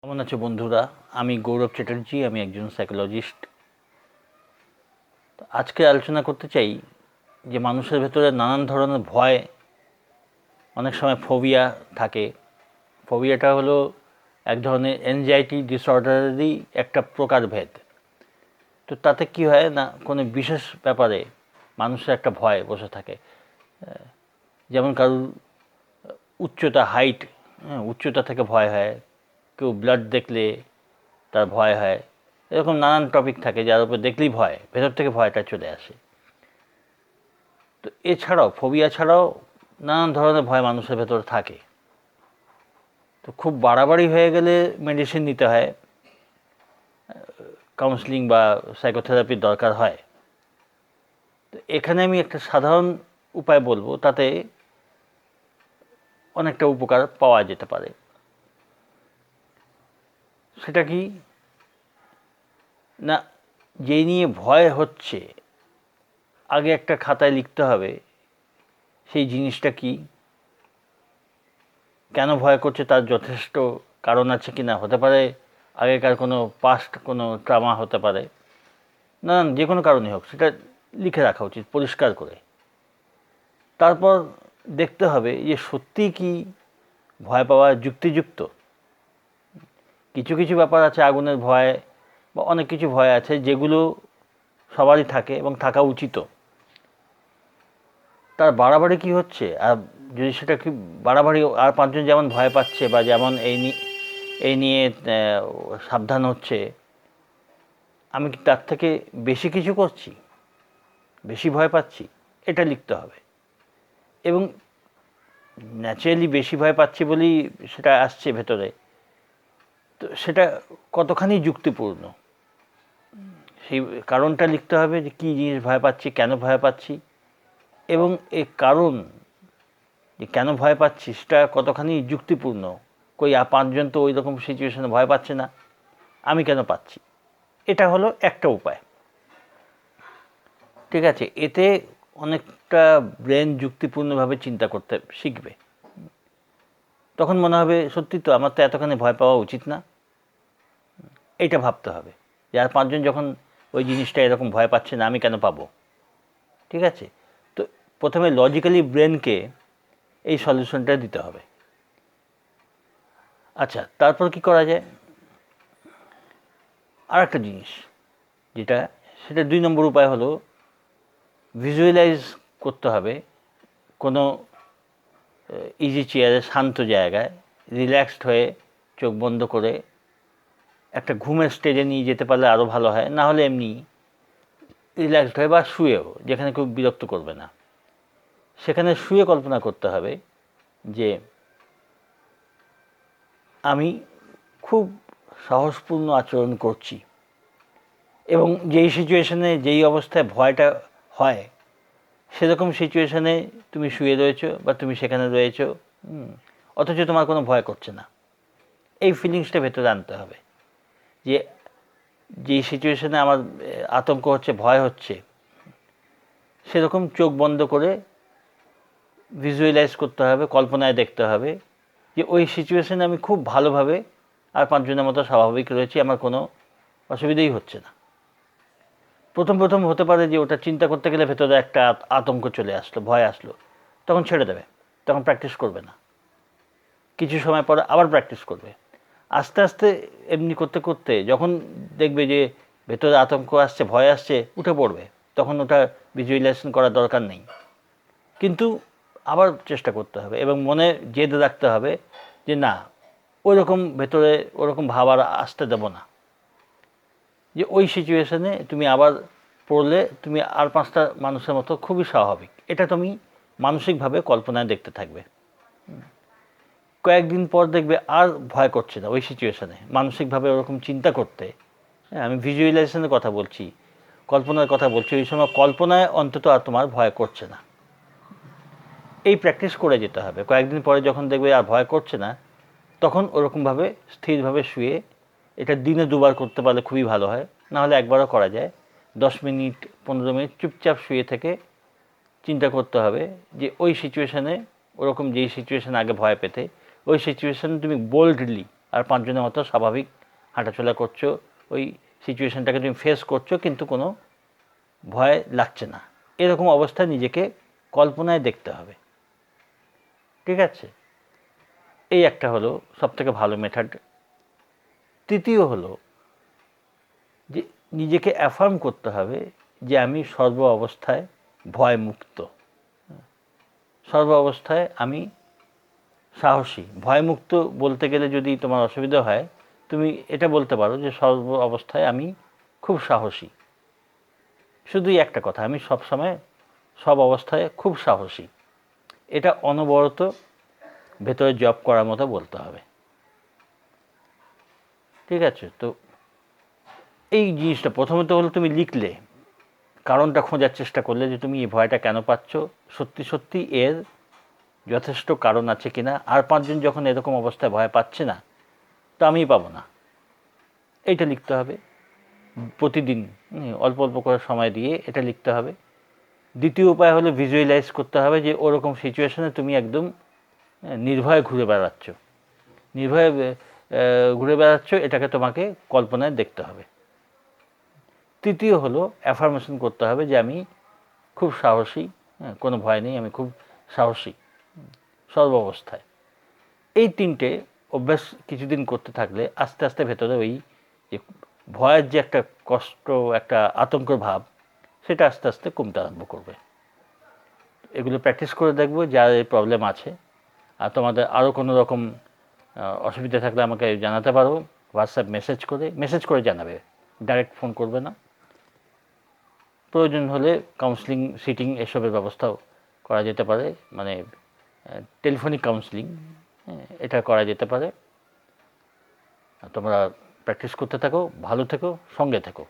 কেমন আছো বন্ধুরা? আমি গৌরব চ্যাটার্জি, আমি একজন সাইকোলজিস্ট। আজকে আলোচনা করতে চাই যে মানুষের ভেতরে নানান ধরনের ভয়, অনেক সময় ফোবিয়া থাকে। ফোবিয়াটা হলো এক ধরনের অ্যাংজাইটি ডিসঅর্ডারেরই একটা প্রকারভেদ। তো তাতে কি হয় না, কোনো বিশেষ ব্যাপারে মানুষের একটা ভয় বসে থাকে। যেমন কারুর উচ্চতা, হাইট, উচ্চতা থেকে ভয় হয়, কেউ ব্লাড দেখলে তার ভয় হয়। এরকম নানান টপিক থাকে যার উপর দেখলেই ভয়, ভেতর থেকে ভয়টা চলে আসে। তো এছাড়াও, ফোবিয়া ছাড়াও নানান ধরনের ভয় মানুষের ভেতর থাকে। তো খুব বাড়াবাড়ি হয়ে গেলে মেডিসিন নিতে হয়, কাউন্সিলিং বা সাইকোথেরাপির দরকার হয়। তো এখানে আমি একটা সাধারণ উপায় বলবো, তাতে অনেকটা উপকার পাওয়া যেতে পারে। সেটা কি না, যেই নিয়ে ভয় হচ্ছে আগে একটা খাতায় লিখতে হবে সেই জিনিসটা কি, কেন ভয় করছে তার যথেষ্ট কারণ আছে কি না। হতে পারে আগেকার কোনো পাস্ট কোনো ট্রমা হতে পারে, নানান যে কোনো কারণই হোক, সেটা লিখে রাখা উচিত পরিষ্কার করে। তারপর দেখতে হবে যে সত্যিই কি ভয় পাওয়া যুক্তিযুক্ত। কিছু কিছু ব্যাপার আছে, আগুনের ভয় বা অনেক কিছু ভয় আছে যেগুলো সবারই থাকে এবং থাকা উচিত। তার বাড়াবাড়ি কি হচ্ছে, আর যদি সেটা কি বাড়াবাড়ি, আর পাঁচজন যেমন ভয় পাচ্ছে বা যেমন এই নিয়ে সাবধান হচ্ছে, আমি কি তার থেকে বেশি কিছু করছি, বেশি ভয় পাচ্ছি, এটা লিখতে হবে। এবং ন্যাচারালি বেশি ভয় পাচ্ছি বলেই সেটা আসছে ভেতরে, তো সেটা কতখানি যুক্তিপূর্ণ সেই কারণটা লিখতে হবে, যে কী জিনিস ভয় পাচ্ছি, কেন ভয় পাচ্ছি, এবং এই কারণ যে কেন ভয় পাচ্ছি সেটা কতখানি যুক্তিপূর্ণ। কই পাঁচজন তো ওই রকম সিচুয়েশনে ভয় পাচ্ছে না, আমি কেন পাচ্ছি। এটা হলো একটা উপায়, ঠিক আছে? এতে অনেকটা ব্রেন যুক্তিপূর্ণভাবে চিন্তা করতে শিখবে। তখন মনে হবে সত্যি তো, আমার তো এতখানি ভয় পাওয়া উচিত না। এইটা ভাবতে হবে যে আর পাঁচজন যখন ওই জিনিসটা এরকম ভয় পাচ্ছে না, আমি কেন পাবো, ঠিক আছে? তো প্রথমে লজিক্যালি ব্রেনকে এই সলিউশনটা দিতে হবে। আচ্ছা, তারপর কি করা যায়? আর একটা জিনিস যেটা, সেটা 2 নম্বর উপায় হলো ভিজুয়ালাইজ করতে হবে কোনো ইজি চেয়ারে, শান্ত জায়গায়, রিল্যাক্সড হয়ে চোখ বন্ধ করে। একটা ঘুমের স্টেজে নিয়ে যেতে পারলে আরও ভালো হয়, না হলে এমনি রিল্যাক্সড হয়ে বা শুয়েও, যেখানে কেউ বিরক্ত করবে না, সেখানে শুয়ে কল্পনা করতে হবে যে আমি খুব সাহসপূর্ণ আচরণ করছি, এবং যেই সিচুয়েশনে, যেই অবস্থায় ভয়টা হয়, সেরকম সিচুয়েশনে তুমি শুয়ে রয়েছো বা তুমি সেখানে রয়েছো, অথচ তোমার কোনো ভয় করছে না। এই ফিলিংসটা ভেতরে আনতে হবে যে যেই সিচুয়েশনে আমার আতঙ্ক হচ্ছে, ভয় হচ্ছে, সেরকম চোখ বন্ধ করে ভিজুয়ালাইজ করতে হবে, কল্পনায় দেখতে হবে যে ওই সিচুয়েশনে আমি খুব ভালোভাবে আর পাঁচজনের মতো স্বাভাবিক রয়েছি, আমার কোনো অসুবিধাই হচ্ছে না। প্রথম প্রথম হতে পারে যে ওটা চিন্তা করতে গেলে ভেতরে একটা আতঙ্ক চলে আসলো, ভয় আসলো, তখন ছেড়ে দেবে, তখন প্র্যাকটিস করবে না। কিছু সময় পরে আবার প্র্যাকটিস করবে। আস্তে আস্তে এমনি করতে করতে যখন দেখবে যে ভেতরে আতঙ্ক আসছে, ভয় আসছে, উঠে পড়বে, তখন ওটা ভিজুয়ালাইজেশন করার দরকার নেই। কিন্তু আবার চেষ্টা করতে হবে এবং মনে জেদ রাখতে হবে যে না, ওইরকম ভেতরে ওরকম ভাব আর আসতে দেবো না, যে ওই সিচুয়েশনে তুমি আবার পড়লে তুমি আর পাঁচটা মানুষের মতো খুবই স্বাভাবিক। এটা তুমি মানসিকভাবে কল্পনায় দেখতে থাকবে। কয়েকদিন পর দেখবে আর ভয় করছে না ওই সিচুয়েশনে মানসিকভাবে ওরকম চিন্তা করতে। হ্যাঁ, আমি ভিজুয়ালাইজেশনের কথা বলছি, কল্পনার কথা বলছি। ওই সময় কল্পনায় অন্তত আর তোমার ভয় করছে না। এই প্র্যাকটিস করে যেতে হবে। কয়েকদিন পরে যখন দেখবে আর ভয় করছে না, তখন ওরকমভাবে স্থিরভাবে শুয়ে, এটা দিনে 2বার করতে পারলে খুবই ভালো হয়, নাহলে একবারও করা যায়। 10 মিনিট 15 মিনিট চুপচাপ শুয়ে থেকে চিন্তা করতে হবে যে ওই সিচুয়েশানে, ওরকম যেই সিচুয়েশানে আগে ভয় পেতে, ওই সিচুয়েশানে তুমি বোল্ডলি আর 5 জনের মতো স্বাভাবিক হাঁটাচলা করছো, ওই সিচুয়েশনটাকে তুমি ফেস করছো, কিন্তু কোনো ভয় লাগছে না। এরকম অবস্থায় নিজেকে কল্পনায় দেখতে হবে। ঠিক আছে? এই একটা হলো সবথেকে ভালো মেথড। তৃতীয় হলো যে নিজেকে অ্যাফার্ম করতে হবে যে আমি সর্ব অবস্থায় ভয়মুক্ত, সর্ব অবস্থায় আমি সাহসী। ভয়মুক্ত বলতে গেলে যদি তোমার অসুবিধা হয়, তুমি এটা বলতে পারো যে সর্ব অবস্থায় আমি খুব সাহসী। শুধুই একটা কথা, আমি সবসময় সব অবস্থায় খুব সাহসী। এটা অনবরত ভেতরে জব করার মতো বলতে হবে। ঠিক আছে? তো এই জিনিসটা প্রথমত হলো তুমি লিখলে, কারণটা খোঁজার চেষ্টা করলে যে তুমি এই ভয়টা কেন পাচ্ছ, সত্যি সত্যি এর যথেষ্ট কারণ আছে কিনা। আর 5 জন যখন এরকম অবস্থায় ভয় পাচ্ছে না, তো আমিই পাবো না, এইটা লিখতে হবে প্রতিদিন। অল্প অল্প করে সময় দিয়ে এটা লিখতে হবে। দ্বিতীয় উপায় হলো ভিজুয়ালাইজ করতে হবে যে ওরকম সিচুয়েশনে তুমি একদম নির্ভয়ে ঘুরে বেড়াচ্ছ, নির্ভয়ে ঘুরে বেড়াচ্ছ, এটাকে তোমাকে কল্পনায় দেখতে হবে। তৃতীয় হলো অ্যাফার্মেশন করতে হবে যে আমি খুব সাহসী, কোনো ভয় নেই, আমি খুব সাহসী সর্ব অবস্থায়। এই 3টে অভ্যাস কিছুদিন করতে থাকলে আস্তে আস্তে ভেতরে ওই যে ভয়ের যে একটা কষ্ট, একটা আতঙ্কর ভাব, সেটা আস্তে আস্তে কমতে আরম্ভ করবে। এগুলো প্র্যাকটিস করে দেখবো যার এই প্রবলেম আছে। আর তোমাদের আরও কোনো রকম অসুবিধা থাকলে আমাকে জানাতে পারো, হোয়াটসঅ্যাপ মেসেজ করে জানাবে, ডাইরেক্ট ফোন করবে না। প্রয়োজন হলে কাউন্সিলিং, সিটিং এসবের ব্যবস্থাও করা যেতে পারে, মানে টেলিফোনিক কাউন্সিলিং, এটা করা যেতে পারে। তোমরা প্র্যাকটিস করতে থাকো, ভালো থেকো, সঙ্গে থেকো।